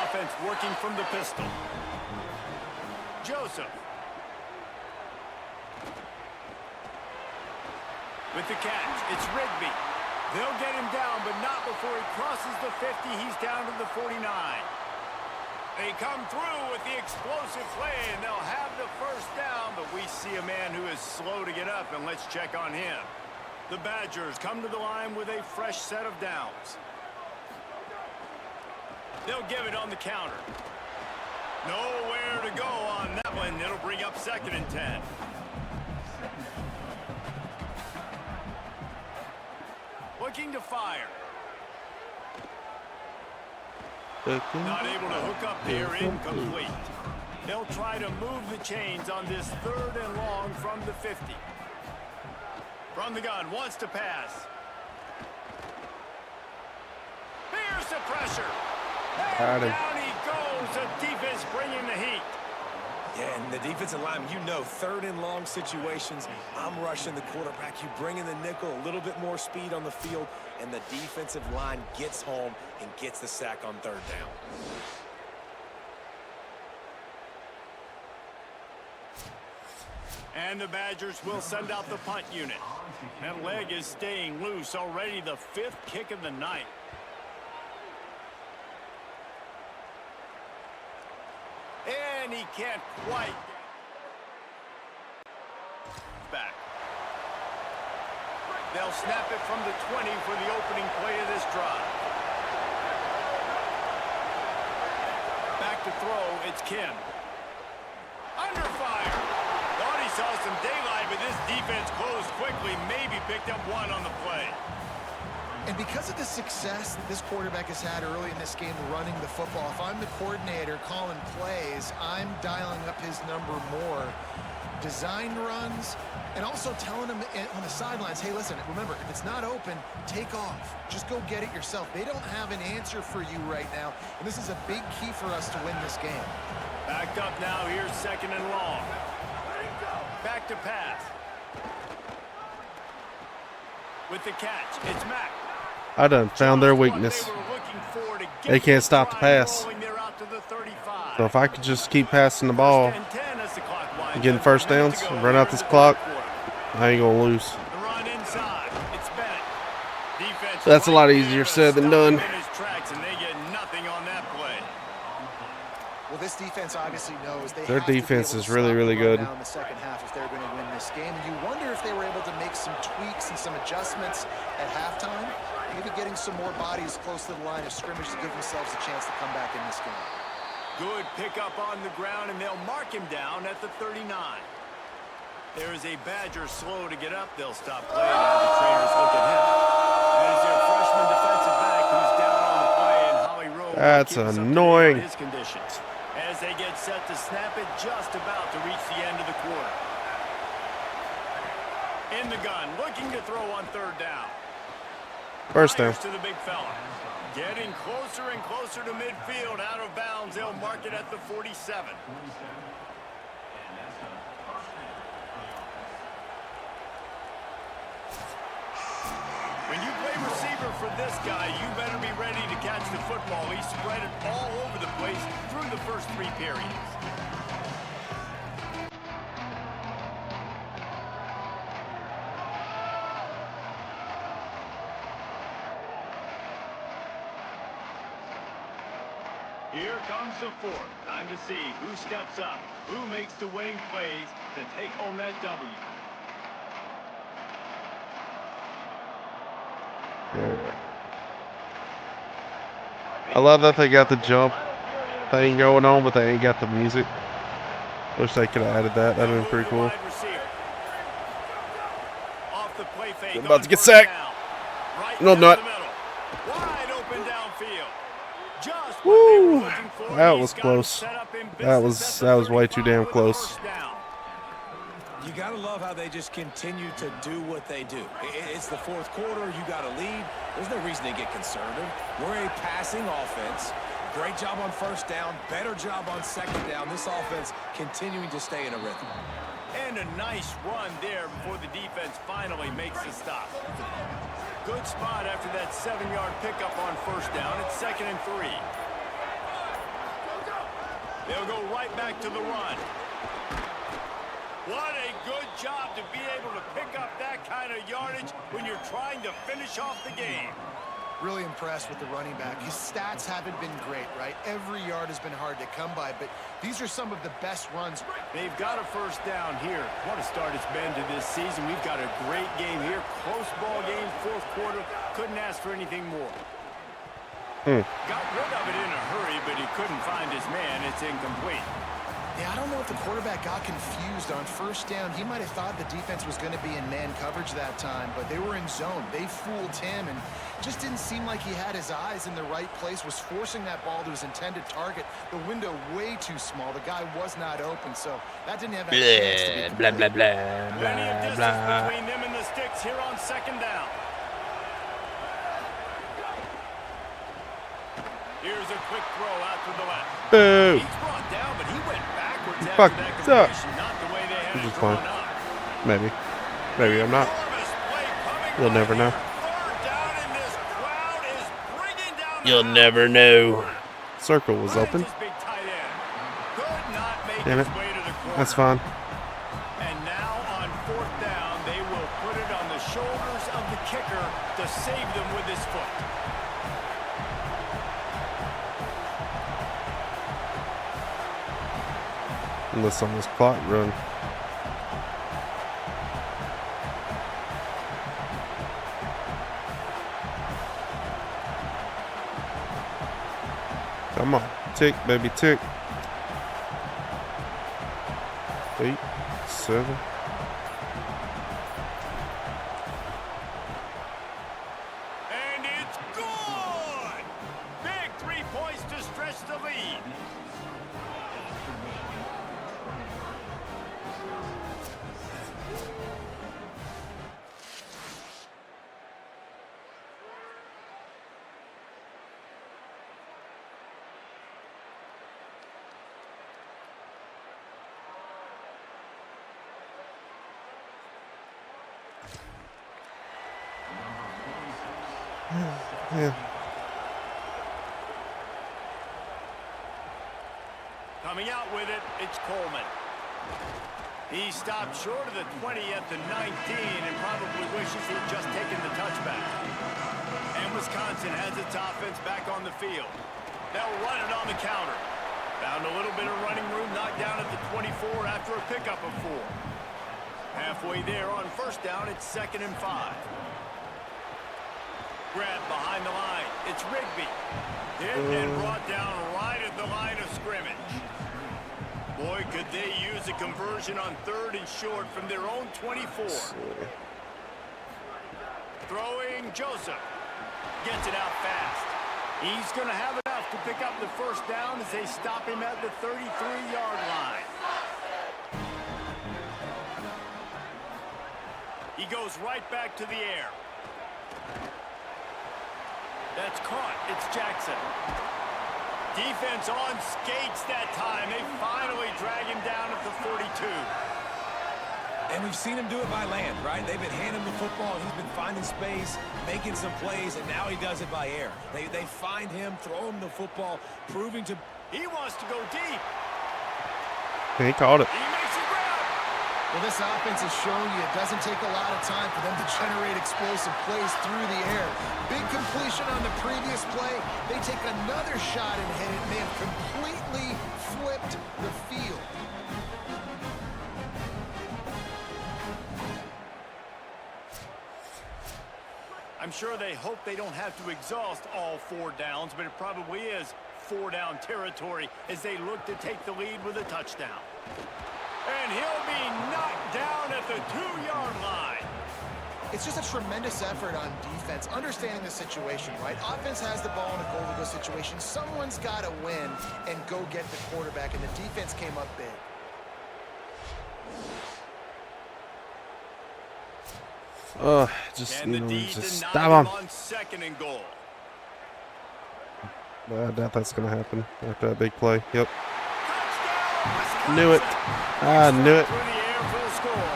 Offense working from the pistol. Joseph. With the catch, it's Rigby. They'll get him down, but not before he crosses the 50. He's down to the 49. They come through with the explosive play, and they'll have the first down, but we see a man who is slow to get up, and let's check on him. The Badgers come to the line with a fresh set of downs. They'll give it on the counter. Nowhere to go on that one. It'll bring up 2nd and 10. Looking to fire. Not able to hook up there, incomplete. They'll try to move the chains on this 3rd and long from the 50. From the gun, wants to pass. Here's the pressure. And down he goes. The defense bringing the heat. Yeah, and the defensive line, you know, 3rd and long situations, I'm rushing the quarterback. You bring in the nickel, a little bit more speed on the field, and the defensive line gets home and gets the sack on 3rd down. And the Badgers will send out the punt unit. That leg is staying loose, already the 5th kick of the night. And he can't quite back. They'll snap it from the 20 for the opening play of this drive. it's Kim. Under fire. Thought he saw some daylight, but this defense closed quickly. Maybe picked up one on the play. And because of the success this quarterback has had early in this game running the football, if I'm the coordinator calling plays, I'm dialing up his number more. Designed runs, and also telling him on the sidelines, hey, listen, remember, if it's not open, take off. Just go get it yourself. They don't have an answer for you right now, and this is a big key for us to win this game. Backed up now. Here's second and long. Back to pass. With the catch, it's Mack. I done found their weakness. They can't stop the pass. So if I could just keep passing the ball and getting first downs and run out this clock, I ain't gonna lose. That's a lot easier said than done. Well, this defense obviously knows their defense is really, really good. In the second half if they're going to win this game. And you wonder if they were able to make some tweaks and some adjustments at halftime, maybe getting some more bodies close to the line of scrimmage to give themselves a chance to come back in this game. Good pickup on the ground, and they'll mark him down at the 39. There is a Badger slow to get up. They'll stop playing as the trainers look at him. That is their freshman defensive back who's down on the play, and Holly Rowe that's annoying. his conditions. As they get set to snap it, just about to reach the end of the quarter. In the gun, looking to throw on third down. First down. To the big fella. Getting closer and closer to midfield, out of bounds. They'll mark it at the 47. When you play receiver for this guy, you better be ready to catch the football. He spread it all over the place through the first 3 periods. Here comes the fourth. Time to see who steps up, who makes the winning plays to take home that W. I love that they got the jump thing going on, but they ain't got the music. Wish they could have added that. That'd have been pretty cool. I'm about to get sacked. No, not. Woo! That was close. That was way too damn close. You got to love how they just continue to do what they do. It's the fourth quarter. You got to lead. There's no reason to get conservative. We're a passing offense. Great job on first down. Better job on second down. This offense continuing to stay in a rhythm. And a nice run there before the defense finally makes the stop. Good spot after that 7-yard pickup on first down. It's 2nd and 3. They'll go right back to the run. What a good job to be able to pick up that kind of yardage when you're trying to finish off the game. Really impressed with the running back. His stats haven't been great, right? Every yard has been hard to come by, but these are some of the best runs. They've got a first down here. What a start it's been to this season. We've got a great game here. Close ball game, fourth quarter. Couldn't ask for anything more. Got rid of it in a hurry, but he couldn't find his man. It's incomplete. Yeah, I don't know if the quarterback got confused on first down. He might have thought the defense was going to be in man coverage that time, but they were in zone. They fooled him and just didn't seem like he had his eyes in the right place, was forcing that ball to his intended target. The window way too small. The guy was not open, so that didn't have a chance to be blah, blah, blah, Plenty of blah, distance blah. between them and the sticks here on second down. Here's a quick throw out to the left. Boo! He's brought down, but he went backwards after Fuck, that what's up? completion, not the way they had This it is drawn fine. up. Maybe. Maybe I'm not. Enormous play coming You'll right never know. here. Third down, and this crowd is bringing down the You'll house. never know. Circle was Finds open. his big tight end. Could not make Damn his it. way to the corner. That's fine. And now on fourth down, they will put it on the shoulders of the kicker to save them with his foot. Unless on this clock run. Come on. Tick, baby, tick. 8, 7. And it's good! Big 3 points to stretch the lead. Yeah. Coming out with it, it's Coleman. He stopped short of the 20 at the 19 and probably wishes he'd just taken the touchback. And Wisconsin has its offense back on the field. They'll run it on the counter. Found a little bit of running room, knocked down at the 24 after a pickup of 4. Halfway there on first down, it's 2nd and 5. Grab behind the line. It's Rigby. Hit and brought down right at the line of scrimmage. Boy, could they use a conversion on 3rd and short from their own 24. Throwing Joseph. Gets it out fast. He's going to have enough to pick up the first down as they stop him at the 33-yard line. He goes right back to the air. That's caught. It's Jackson. Defense on skates that time. They finally drag him down at the 42. And we've seen him do it by land, right? They've been handing him the football. He's been finding space, making some plays, and now he does it by air. They find him, throw him the football, proving to... He wants to go deep. He caught it. He makes it grab. Well, this offense is showing you it doesn't take a lot of time for them to generate explosive plays through the air. Big completion on the previous play. They take another shot and hit it, and they have completely flipped the field. I'm sure they hope they don't have to exhaust all 4 downs, but it probably is 4-down territory as they look to take the lead with a touchdown. And he'll be knocked down at the 2-yard line. It's just a tremendous effort on defense, understanding the situation, right? Offense has the ball in a goal-to-go situation. Someone's got to win and go get the quarterback, and the defense came up big. Just, And the D just denied stop him. on 2nd and goal. I doubt that's going to happen after that big play. Yep. Touchdown, Knew it. I knew it. through the air for the score.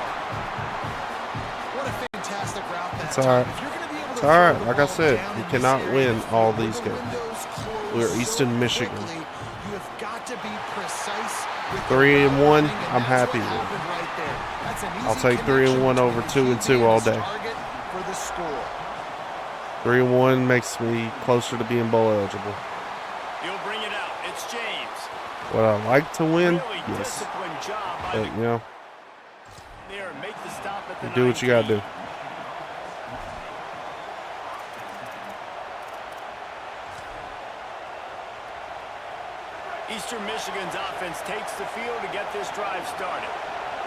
What a fantastic route that It's all right. time. If you're gonna be able to It's all right. throw the Like I ball said, down you in cannot this area, win all with these the games. windows closed We're so Eastern Michigan. quickly, you have got to be precise with 3 and 1, and I'm that's happy what with. happened right there. That's an I'll easy take 3 and 1 connection over between 2 and 2 the all key and day. his target for the score. 3 and 1 makes me closer to being bowl eligible. He'll bring it out. It's James. Would I like to win? Really Yes. disciplined job by But, the you know, there and make the stop at the you do what you got to 19. do. Eastern Michigan's offense takes the field to get this drive started.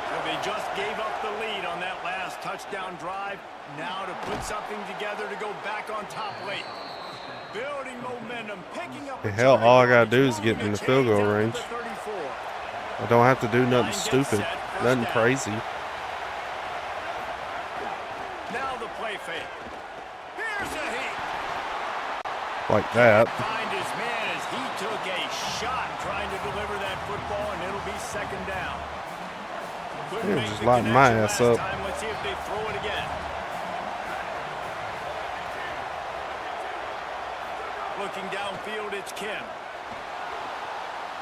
So they just gave up the lead on that last touchdown drive. Now to put something together to go back on top late. Building momentum, picking up. Hell, all I got to do is get in the field goal range. I don't have to do nothing stupid, nothing crazy. Now the play fake. Here's a heat. Like that. Find his man as he took a shot trying to deliver that football, and it'll be 2nd down. Couldn't They were make just the lighting my connection ass last up. time. Let's see if they throw it again. Looking downfield, it's Kim.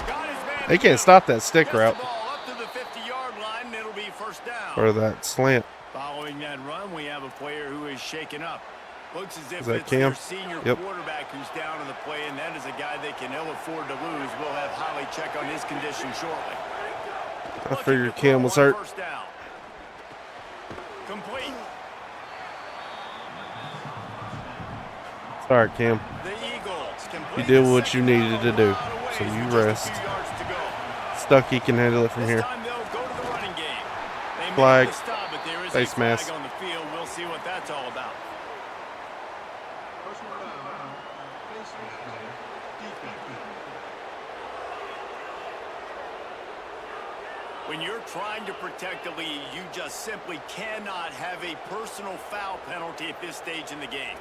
Got his man. They can't stop that stick Gets route the ball up to the 50-yard line, and it'll be 1st down. or that slant. Following that run, we have a player who is shaken up. Looks as if Is that it's Cam? their senior Yep. quarterback who's down on the play, and that is a guy they can ill afford to lose. We'll have Holly check on his condition shortly. I figured Cam was hurt. 1st down. Complete. All right, Cam. The Eagles complete You did the what you second needed to down do, away so with you just a rest. few yards to go. Stucky can handle it from This here. time they'll go to the running made Flag. the stop, but there is Face a flag mask. on the field. We'll see what that's all about. When you're trying to protect the lead, you just simply cannot have a personal foul penalty at this stage in the game.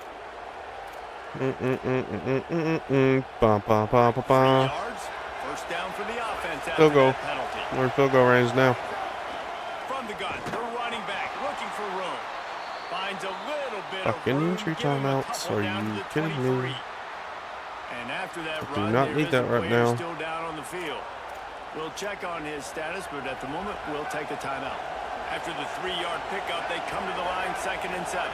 Bum, bum, bum, bum, 3 bum. yards, first down for the offense after Field goal. that penalty. We're in field goal range now. From the gun, the running back looking for room. Finds a little bit Fucking of room. injury give him a timeouts. couple Are down to you the kidding 23. me? And after that Do run, not there need is that a right player now. still down on the field. We'll check on his status, but at the moment, we'll take a timeout. After the 3-yard pickup, they come to the line, 2nd and 7.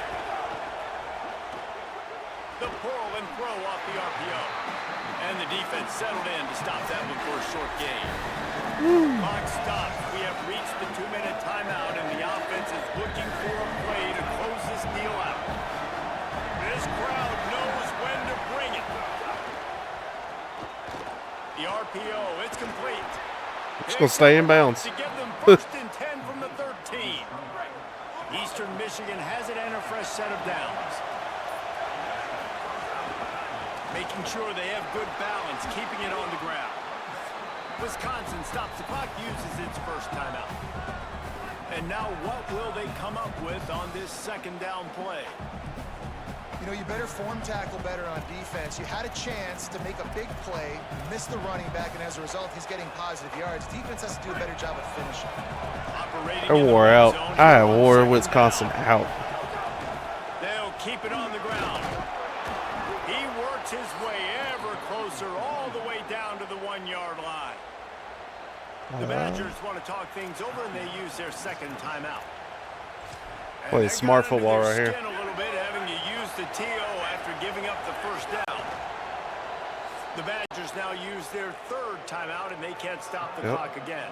The pull and throw off the RPO. And the defense settled in to stop that one for a short gain. Clock stops. We have reached the 2-minute timeout, and the offense is looking for a play to close this deal out. This crowd knows when to bring it. The RPO, it's complete. It's going to stay in bounds. To give them 1st and 10 from the 13. Eastern Michigan has it and a fresh set of downs. Making sure they have good balance, keeping it on the ground. Wisconsin stops the clock, uses its first timeout. And now what will they come up with on this 2nd down play? You know, you better form tackle better on defense. You had a chance to make a big play, missed the running back, and as a result, he's getting positive yards. Defense has to do a better job of finishing. Operating I in the wore red out. zone I here on wore 2nd Wisconsin down. out. They'll keep it on the ground. He works his way ever closer, all the way down to the 1-yard line. The Badgers want to talk things over, and they use their 2nd timeout. And Playing they smart got under football their right here. skin a little bit, having to use the TO after giving up the 1st down. The Badgers now use their 3rd timeout, and they can't stop the clock again.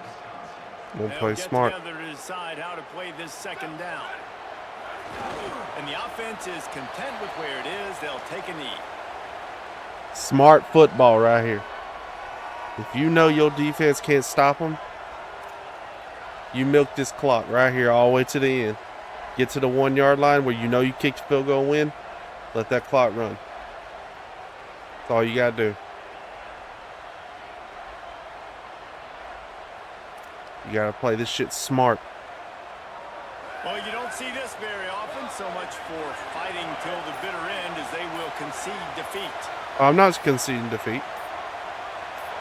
We'll They'll play get smart. together to decide how to play this 2nd down. And the offense is content with where it is. They'll take a knee. Smart football right here. If you know your defense can't stop them, you milk this clock right here all the way to the end. Get to the 1-yard line where you know you kick the field goal and win. Let that clock run. That's all you got to do. You got to play this shit smart. Well, you don't see this very often. So much for fighting till the bitter end, as they will concede defeat. I'm not conceding defeat.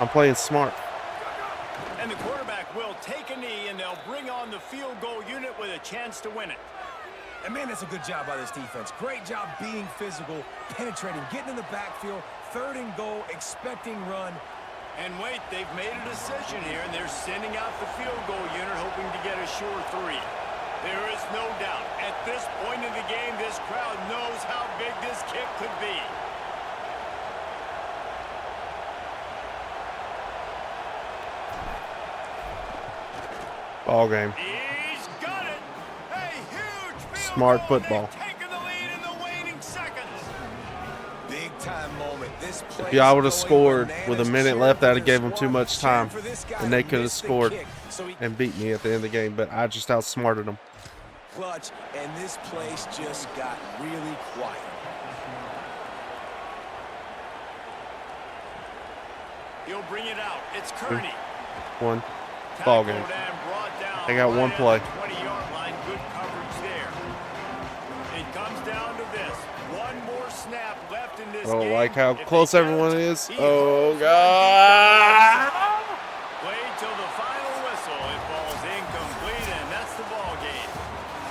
I'm playing smart. And the quarterback will take a knee, and they'll bring on the field goal unit with a chance to win it. And man, that's a good job by this defense. Great job being physical, penetrating, getting in the backfield, 3rd and goal, expecting run. And wait, they've made a decision here, and they're sending out the field goal unit, hoping to get a sure 3. There is no doubt, at this point in the game, this crowd knows how big this kick could be. Ball game. He's got it. A huge field Smart goal. football. They've taken the lead in the waning seconds. Big time moment. This play If y'all would have is scored going with a bananas. minute Cheer left, for I'd have their gave them too squad. much time, Cheer for this guy and they who could have missed the scored kick, so he and beat me at the end of the game. But I just outsmarted them. clutch, and this place just got really quiet. He'll bring it out. It's Kearney. One. Ball game. Tackled and brought down They got right one at play. the 20-yard line. Good coverage there. It comes down to this. One more snap left in this I don't game. like how If they close get everyone it, is. he Oh, holds God. Played till the final whistle. It falls incomplete, and that's the ball game.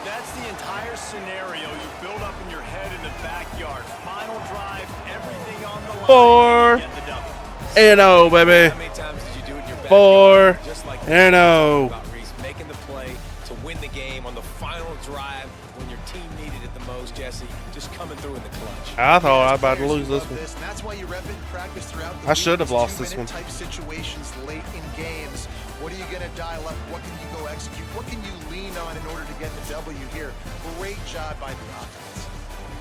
That's the entire scenario you build up in your head in the backyard. Final drive, everything on the line. 4 Get the double. and 0, baby. How many times did you do it in your 4 backyard? Just like and 0. about Reese, making the play to win the game on the final drive when your team needed it the most, Jesse. Just coming through in the clutch. I thought I was about to Players lose who this love one. and that's why you rep it and practice throughout the I should have week. lost These this one. two-minute type situations late in games. What are you going to dial up? What can you go execute? What can you lean on in order to get the W here? Great job by the offense.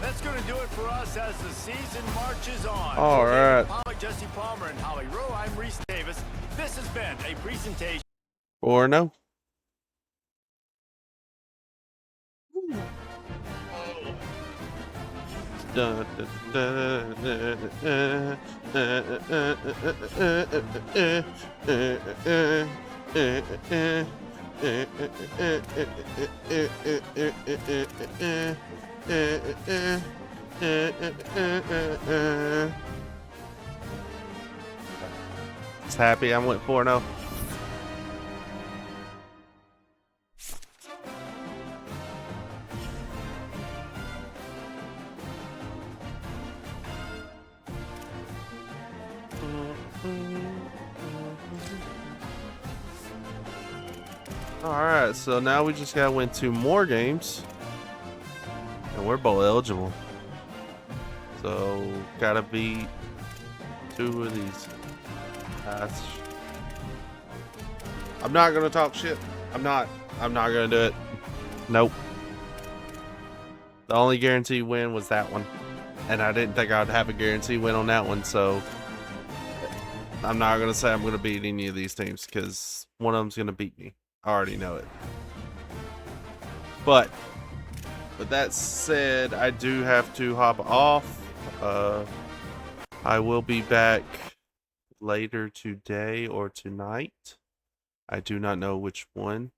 That's going to do it for us as the season marches on. All For David right. Pollack, Jesse Palmer, and Holly Rowe, I'm Reese Davis. This has been a presentation. 4 and 0. Just happy I went 4-0. Alright, so now we just gotta win 2 more games. And we're bowl eligible. So, gotta beat 2 of these. I'm not gonna talk shit. I'm not gonna do it. Nope. The only guaranteed win was that one. And I didn't think I'd have a guaranteed win on that one, so I'm not gonna say I'm gonna beat any of these teams because one of them's gonna beat me. I already know it. But with that said, I do have to hop off. I will be back later today or tonight. I do not know which one.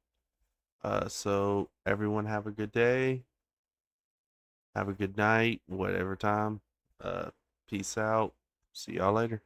So everyone have a good day. Have a good night, whatever time. Peace out. See y'all later.